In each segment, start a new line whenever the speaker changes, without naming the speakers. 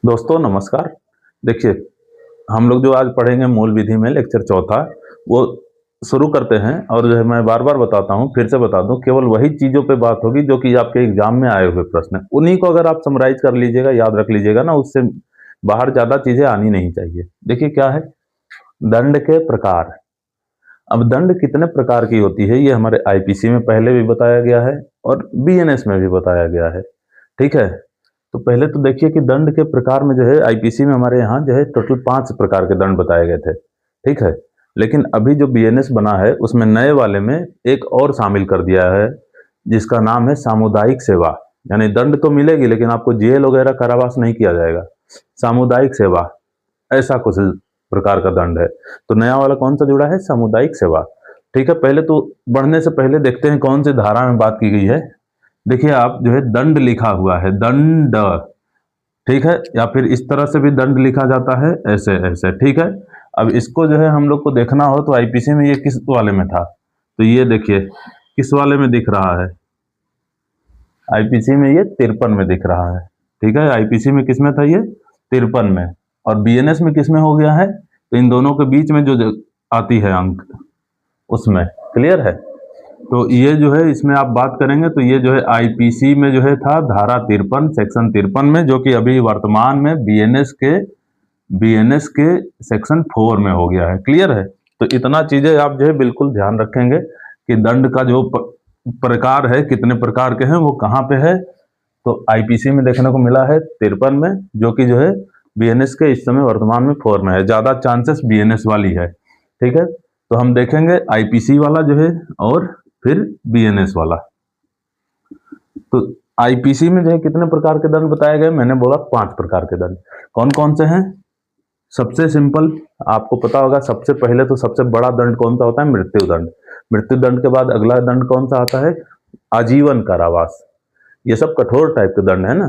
दोस्तों नमस्कार। देखिए, हम लोग जो आज पढ़ेंगे मूल विधि में लेक्चर चौथा, वो शुरू करते हैं। और जो है मैं बार बार बताता हूँ, फिर से बता दूं, केवल वही चीज़ों पे बात होगी जो कि आपके एग्जाम में आए हुए प्रश्न हैं। उन्हीं को अगर आप समराइज कर लीजिएगा, याद रख लीजिएगा ना, उससे बाहर ज़्यादा चीज़ें आनी नहीं चाहिए। देखिए क्या है, दंड के प्रकार। अब दंड कितने प्रकार की होती है, ये हमारे आईपीसी में पहले भी बताया गया है और बीएनएस में भी बताया गया है। ठीक है, तो पहले तो देखिए कि दंड के प्रकार में जो है आईपीसी में हमारे यहाँ जो है टोटल 5 प्रकार के दंड बताए गए थे। ठीक है, लेकिन अभी जो बीएनएस बना है उसमें नए वाले में एक और शामिल कर दिया है, जिसका नाम है सामुदायिक सेवा। यानी दंड तो मिलेगी लेकिन आपको जेल वगैरह कारावास नहीं किया जाएगा, सामुदायिक सेवा, ऐसा कुछ प्रकार का दंड है। तो नया वाला कौन सा जुड़ा है, सामुदायिक सेवा। ठीक है, पहले तो बढ़ने से पहले देखते हैं कौन सी धारा में बात की गई है। देखिए आप जो है दंड लिखा हुआ है, दंड, ठीक है, या फिर इस तरह से भी दंड लिखा जाता है, ऐसे ऐसे। ठीक है, अब इसको जो है हम लोग को देखना हो तो आईपीसी में ये किस वाले में था, तो ये देखिए किस वाले में दिख रहा है, आईपीसी में ये 53 में दिख रहा है। ठीक है, आईपीसी में किस में था, ये 53 में, और बीएनएस में किस में हो गया है, तो इन दोनों के बीच में जो आती है अंक, उसमें। क्लियर है, तो ये जो है इसमें आप बात करेंगे तो ये जो है आईपीसी में जो है था धारा 53 सेक्शन 53 में, जो कि अभी वर्तमान में बीएनएस के सेक्शन 4 में हो गया है। क्लियर है, तो इतना चीजें आप जो है बिल्कुल ध्यान रखेंगे कि दंड का जो प्रकार है, कितने प्रकार के हैं, वो कहाँ पे है। तो आईपीसी में देखने को मिला है 53 में, जो कि जो है बीएनएस के इस समय वर्तमान में 4 में है। ज्यादा चांसेस बीएनएस वाली है। ठीक है, तो हम देखेंगे आईपीसी वाला जो है और फिर बीएनएस वाला। तो आईपीसी में जो है कितने प्रकार के दंड बताए गए, मैंने बोला 5 प्रकार के दंड। कौन कौन से हैं, सबसे सिंपल आपको पता होगा, सबसे पहले तो सबसे बड़ा दंड कौन सा होता है, मृत्यु दंड। मृत्यु दंड के बाद अगला दंड कौन सा आता है, आजीवन कारावास। ये सब कठोर टाइप के दंड है ना,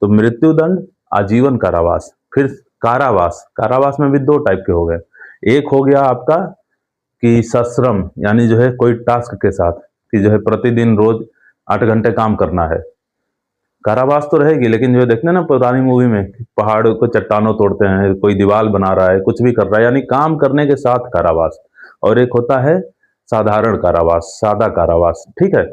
तो मृत्यु दंड, आजीवन कारावास, फिर कारावास। कारावास में भी 2 टाइप के हो गए। एक हो गया आपका कि सश्रम, यानी जो है कोई टास्क के साथ, कि जो है प्रतिदिन रोज 8 घंटे काम करना है। कारावास तो रहेगी, लेकिन जो है देखते हैं ना पुरानी मूवी में, पहाड़ को चट्टानों तोड़ते हैं, कोई दीवार बना रहा है, कुछ भी कर रहा है, यानी काम करने के साथ कारावास। और एक होता है साधारण कारावास, सादा कारावास। ठीक है,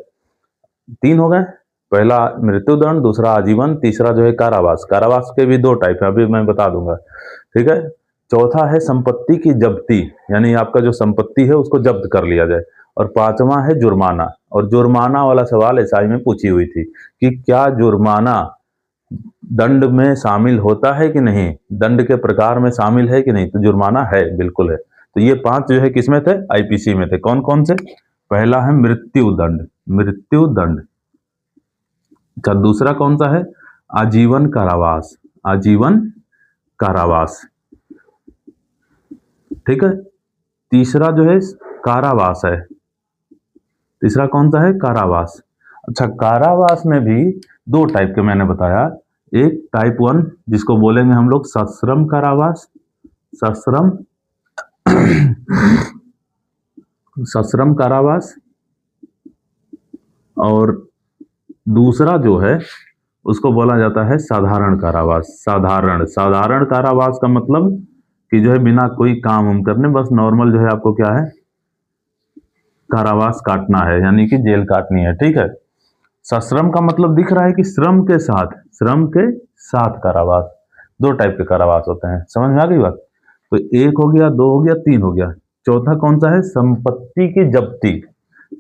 3 हो गए, पहला मृत्युदंड, दूसरा आजीवन, तीसरा जो है कारावास। कारावास के भी 2 टाइप है, अभी मैं बता दूंगा। ठीक है, चौथा है संपत्ति की जब्ती, यानी आपका जो संपत्ति है उसको जब्त कर लिया जाए। और 5वां है जुर्माना। और जुर्माना वाला सवाल एसआई में पूछी हुई थी कि क्या जुर्माना दंड में शामिल होता है कि नहीं, दंड के प्रकार में शामिल है कि नहीं, तो जुर्माना है, बिल्कुल है। तो ये 5 जो है किसमें थे, आईपीसी में थे। कौन कौन से, पहला है मृत्यु दंड, मृत्यु दंड। अच्छा, दूसरा कौन सा है, आजीवन कारावास, आजीवन कारावास। ठीक है, तीसरा जो है कारावास है, तीसरा कौन सा है, कारावास। अच्छा, कारावास में भी 2 टाइप के मैंने बताया। एक टाइप 1 जिसको बोलेंगे हम लोग सश्रम कारावास, सश्रम सश्रम कारावास। और दूसरा जो है उसको बोला जाता है साधारण कारावास। साधारण कारावास का मतलब कि जो है बिना कोई काम हम करने, बस नॉर्मल जो है आपको क्या है, कारावास काटना है, यानी कि जेल काटनी है। ठीक है, सश्रम का मतलब दिख रहा है कि श्रम के साथ, श्रम के साथ कारावास। 2 टाइप के कारावास होते हैं, समझ में आ गई बात। तो 1 हो गया, 2 हो गया, 3 हो गया। चौथा कौन सा है, संपत्ति की जब्ती,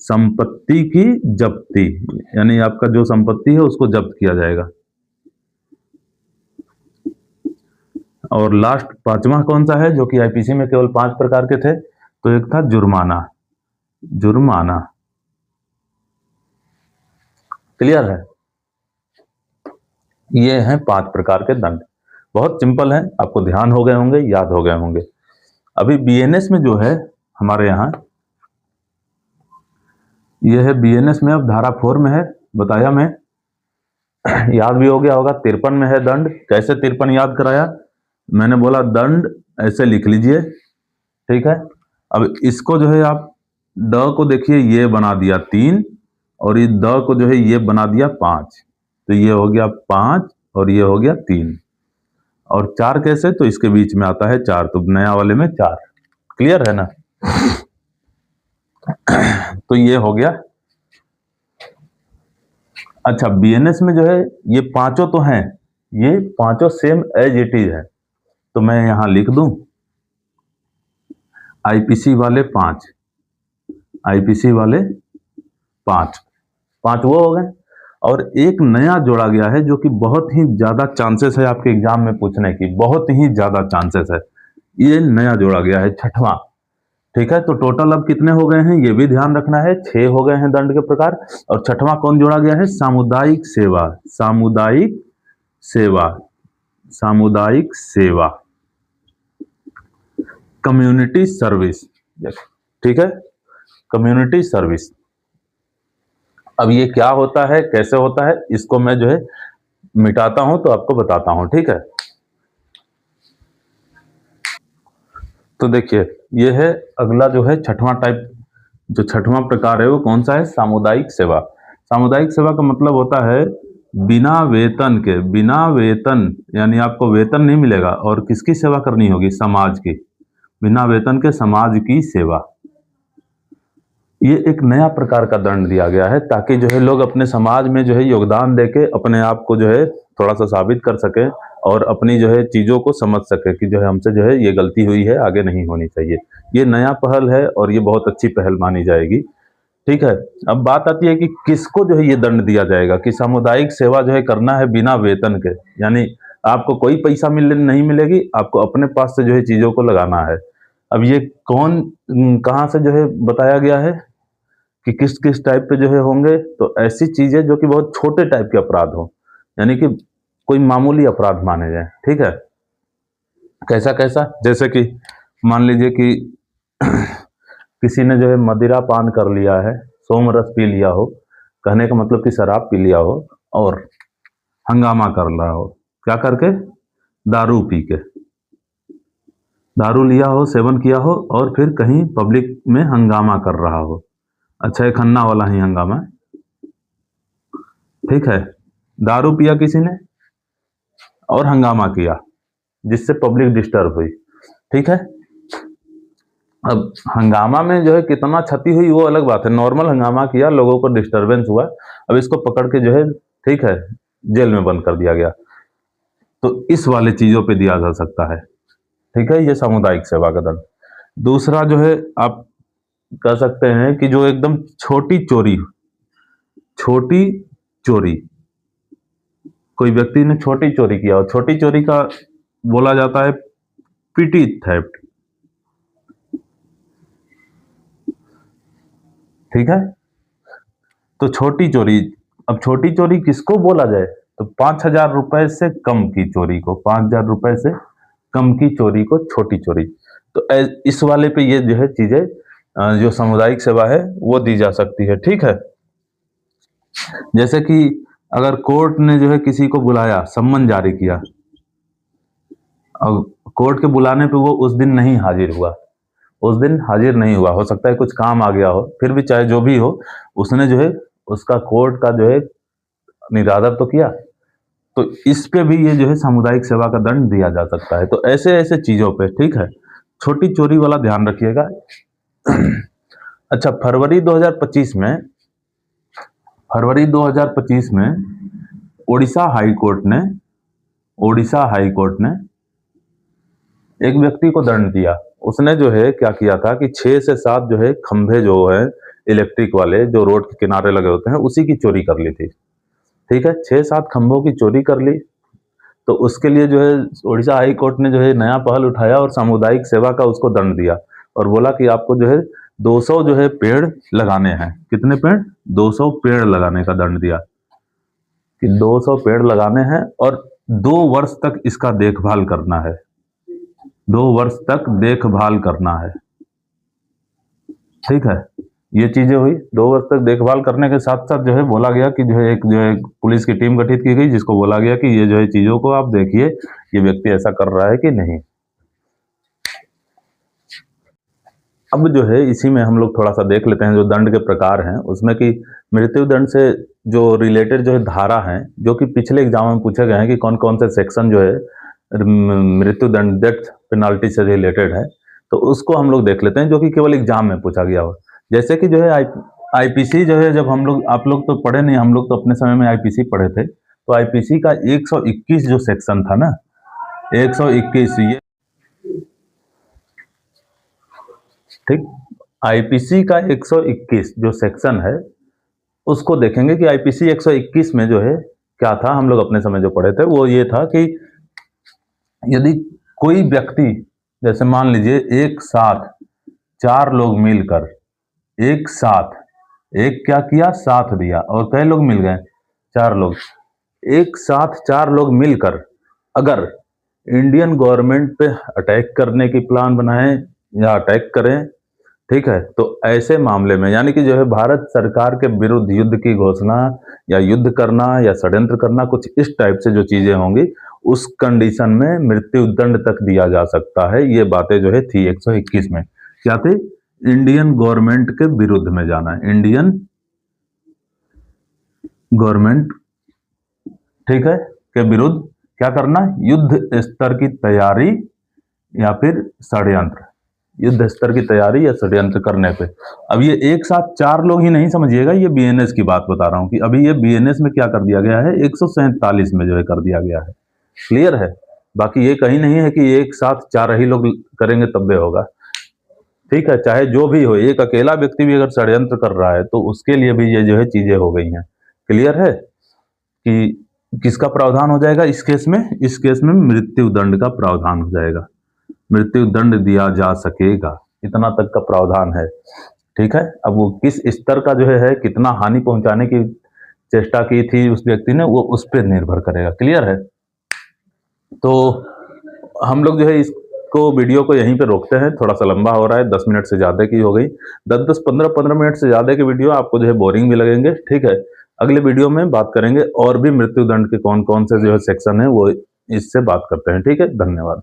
संपत्ति की जब्ती, यानी आपका जो संपत्ति है उसको जब्त किया जाएगा। और लास्ट 5वां कौन सा है, जो कि आईपीसी में केवल 5 प्रकार के थे, तो एक था जुर्माना, जुर्माना। क्लियर है, ये हैं 5 प्रकार के दंड। बहुत सिंपल है, आपको ध्यान हो गए होंगे, याद हो गए होंगे। अभी बीएनएस में जो है हमारे यहाँ, ये है बीएनएस में, अब धारा 4 में है, बताया मैं, याद भी हो गया होगा। 53 में है दंड। कैसे 53 याद कराया, मैंने बोला दंड ऐसे लिख लीजिए। ठीक है, अब इसको जो है आप ड को देखिए, ये बना दिया 3, और ये द को जो है ये बना दिया 5, तो ये हो गया 5 और ये हो गया 3। और 4 कैसे, तो इसके बीच में आता है 4, तो नया वाले में 4। क्लियर है ना? तो ये हो गया। अच्छा, बीएनएस में जो है ये पांचों तो हैं, ये पांचों सेम एज इट इज है, तो मैं यहां लिख दूं आईपीसी वाले 5, आईपीसी वाले 5, 5 वो हो गए। और एक नया जोड़ा गया है जो कि बहुत ही ज्यादा चांसेस है आपके एग्जाम में पूछने की, बहुत ही ज्यादा चांसेस है। ये नया जोड़ा गया है 6वां। ठीक है, तो टोटल अब कितने हो गए हैं ये भी ध्यान रखना है, 6 हो गए हैं दंड के प्रकार। और 6वां कौन जोड़ा गया है? सामुदायिक सेवा, सामुदायिक सेवा, सामुदायिक सेवा, कम्युनिटी सर्विस। ठीक है, कम्युनिटी सर्विस। अब ये क्या होता है, कैसे होता है, इसको मैं जो है मिटाता हूं तो आपको बताता हूं। ठीक है, तो देखिए ये है अगला जो है 6वां टाइप, जो 6वां प्रकार है वो कौन सा है? सामुदायिक सेवा। सामुदायिक सेवा का मतलब होता है बिना वेतन के, बिना वेतन यानी आपको वेतन नहीं मिलेगा और किसकी सेवा करनी होगी? समाज की, बिना वेतन के समाज की सेवा। ये एक नया प्रकार का दंड दिया गया है ताकि जो है लोग अपने समाज में जो है योगदान देके अपने आप को जो है थोड़ा सा साबित कर सके और अपनी जो है चीजों को समझ सके कि जो है हमसे जो है ये गलती हुई है, आगे नहीं होनी चाहिए। ये नया पहल है और ये बहुत अच्छी पहल मानी जाएगी। ठीक है, अब बात आती है कि किसको जो है ये दंड दिया जाएगा कि सामुदायिक सेवा जो है करना है बिना वेतन के, यानी आपको कोई पैसा नहीं मिलेगी, आपको अपने पास से जो है चीजों को लगाना है। अब ये कौन, कहाँ से जो है बताया गया है कि किस किस टाइप पे जो है होंगे? तो ऐसी चीजें जो कि बहुत छोटे टाइप के अपराध हो, यानी कि कोई मामूली अपराध माने जाए। ठीक है, कैसा कैसा? जैसे कि मान लीजिए कि किसी ने जो है मदिरा पान कर लिया है, सोम रस पी लिया हो, कहने का मतलब कि शराब पी लिया हो और हंगामा कर रहा हो, क्या करके? दारू पी के, दारू लिया हो, सेवन किया हो और फिर कहीं पब्लिक में हंगामा कर रहा हो। अच्छा, एक खन्ना वाला ही हंगामा। ठीक है, दारू पिया किसी ने और हंगामा किया जिससे पब्लिक डिस्टर्ब हुई। ठीक है, अब हंगामा में जो है कितना क्षति हुई वो अलग बात है, नॉर्मल हंगामा किया, लोगों को डिस्टरबेंस हुआ, अब इसको पकड़ के जो है ठीक है जेल में बंद कर दिया गया, तो इस वाले चीजों पे दिया जा सकता है। ठीक है, ये सामुदायिक सेवा का दंड। दूसरा जो है आप कह सकते हैं कि जो एकदम छोटी चोरी, छोटी चोरी, कोई व्यक्ति ने छोटी चोरी किया और छोटी चोरी का बोला जाता है पिटी थेफ्ट। ठीक है, तो छोटी चोरी, अब छोटी चोरी किसको बोला जाए? तो 5,000 रुपए से कम की चोरी को, 5,000 रुपए से कम की चोरी को छोटी चोरी। तो इस वाले पे ये जो है चीजें जो सामुदायिक सेवा है वो दी जा सकती है। ठीक है, जैसे कि अगर कोर्ट ने जो है किसी को बुलाया, सम्मन जारी किया, अब कोर्ट के बुलाने पे वो उस दिन नहीं हाजिर हुआ, उस दिन हाजिर नहीं हुआ, हो सकता है कुछ काम आ गया हो, फिर भी चाहे जो भी हो, उसने जो है उसका कोर्ट का जो है निरादर तो किया, तो इस पे भी ये जो है सामुदायिक सेवा का दंड दिया जा सकता है। तो ऐसे ऐसे चीजों पे, ठीक है, छोटी चोरी वाला ध्यान रखिएगा। अच्छा, फरवरी 2025 में, फरवरी 2025 में ओडिशा हाई कोर्ट ने, ओडिशा हाई कोर्ट ने एक व्यक्ति को दंड दिया। उसने जो है क्या किया था कि 6 से 7 जो है खंभे जो है इलेक्ट्रिक वाले जो रोड के किनारे लगे होते हैं उसी की चोरी कर ली थी। ठीक है, 6-7 खंभों की चोरी कर ली, तो उसके लिए जो है ओडिशा हाई कोर्ट ने जो है नया पहल उठाया और सामुदायिक सेवा का उसको दंड दिया और बोला कि आपको जो है 200 जो है पेड़ लगाने हैं। कितने पेड़? 200 पेड़ लगाने का दंड दिया कि 200 पेड़ लगाने हैं और 2 वर्ष तक इसका देखभाल करना है, 2 वर्ष तक देखभाल करना है। ठीक है, ये चीजें हुई। 2 वर्ष तक देखभाल करने के साथ साथ जो है बोला गया कि जो है एक पुलिस की टीम गठित की गई जिसको बोला गया कि ये जो है चीजों को आप देखिए, ये व्यक्ति ऐसा कर रहा है कि नहीं। अब जो है इसी में हम लोग थोड़ा सा देख लेते हैं जो दंड के प्रकार हैं उसमें कि मृत्यु दंड से जो रिलेटेड जो है धारा हैं जो कि पिछले एग्जाम में पूछे गए हैं कि कौन कौन से सेक्शन जो है मृत्यु दंड, डेथ पेनाल्टी से रिलेटेड है, तो उसको हम लोग देख लेते हैं, जो कि केवल एग्जाम में पूछा गया हो। जैसे कि जो है आईपीसी जो है, जब हम लोग, आप लोग तो पढ़े नहीं, हम लोग तो अपने समय में आईपीसी पढ़े थे, तो आईपीसी का 121 जो सेक्शन था ना, 121, ये ठीक, आईपीसी का 121 जो सेक्शन है, उसको देखेंगे कि आईपीसी 121 में जो है क्या था। हम लोग अपने समय जो पढ़े थे वो ये था कि यदि कोई व्यक्ति, जैसे मान लीजिए एक साथ 4 लोग मिलकर, एक साथ, एक क्या किया, साथ दिया, और कई लोग मिल गए, 4 लोग, एक साथ 4 लोग मिलकर अगर इंडियन गवर्नमेंट पे अटैक करने की प्लान बनाएं या अटैक करें, ठीक है, तो ऐसे मामले में, यानी कि जो है भारत सरकार के विरुद्ध युद्ध की घोषणा या युद्ध करना या षड्यंत्र करना, कुछ इस टाइप से जो चीजें होंगी, उस कंडीशन में मृत्यु दंड तक दिया जा सकता है। ये बातें जो है थी 121 में, क्या थी, इंडियन गवर्नमेंट के विरुद्ध में जाना है, इंडियन गवर्नमेंट, ठीक है, के विरुद्ध क्या करना, युद्ध स्तर की तैयारी या फिर षड्यंत्र, युद्ध स्तर की तैयारी या षड्यंत्र करने पे। अब ये एक साथ 4 लोग ही नहीं समझिएगा, ये बीएनएस की बात बता रहा हूं कि अभी ये बीएनएस में क्या कर दिया गया है, 147 में जो है कर दिया गया है। क्लियर है? बाकी ये कहीं नहीं है कि एक साथ 4 ही लोग करेंगे तब भी होगा, ठीक है, चाहे जो भी हो, एक अकेला व्यक्ति भी अगर षड्यंत्र कर रहा है तो उसके लिए भी ये जो है चीजें हो गई हैं। क्लियर है कि किसका प्रावधान हो जाएगा इस केस में, इस केस में मृत्यु दंड का प्रावधान हो जाएगा, मृत्यु दंड दिया जा सकेगा, इतना तक का प्रावधान है। ठीक है, अब वो किस स्तर का जो है कितना हानि पहुंचाने की चेष्टा की थी उस व्यक्ति ने, वो उस पर निर्भर करेगा। क्लियर है? तो हम लोग जो है इसको, वीडियो को यहीं पे रोकते हैं, थोड़ा सा लंबा हो रहा है, 10 मिनट से ज़्यादा की हो गई, 10-10, 15-15 मिनट से ज़्यादा की वीडियो आपको जो है बोरिंग भी लगेंगे। ठीक है, अगले वीडियो में बात करेंगे और भी मृत्यु दंड के कौन कौन से जो है सेक्शन है, वो इससे बात करते हैं। ठीक है, धन्यवाद।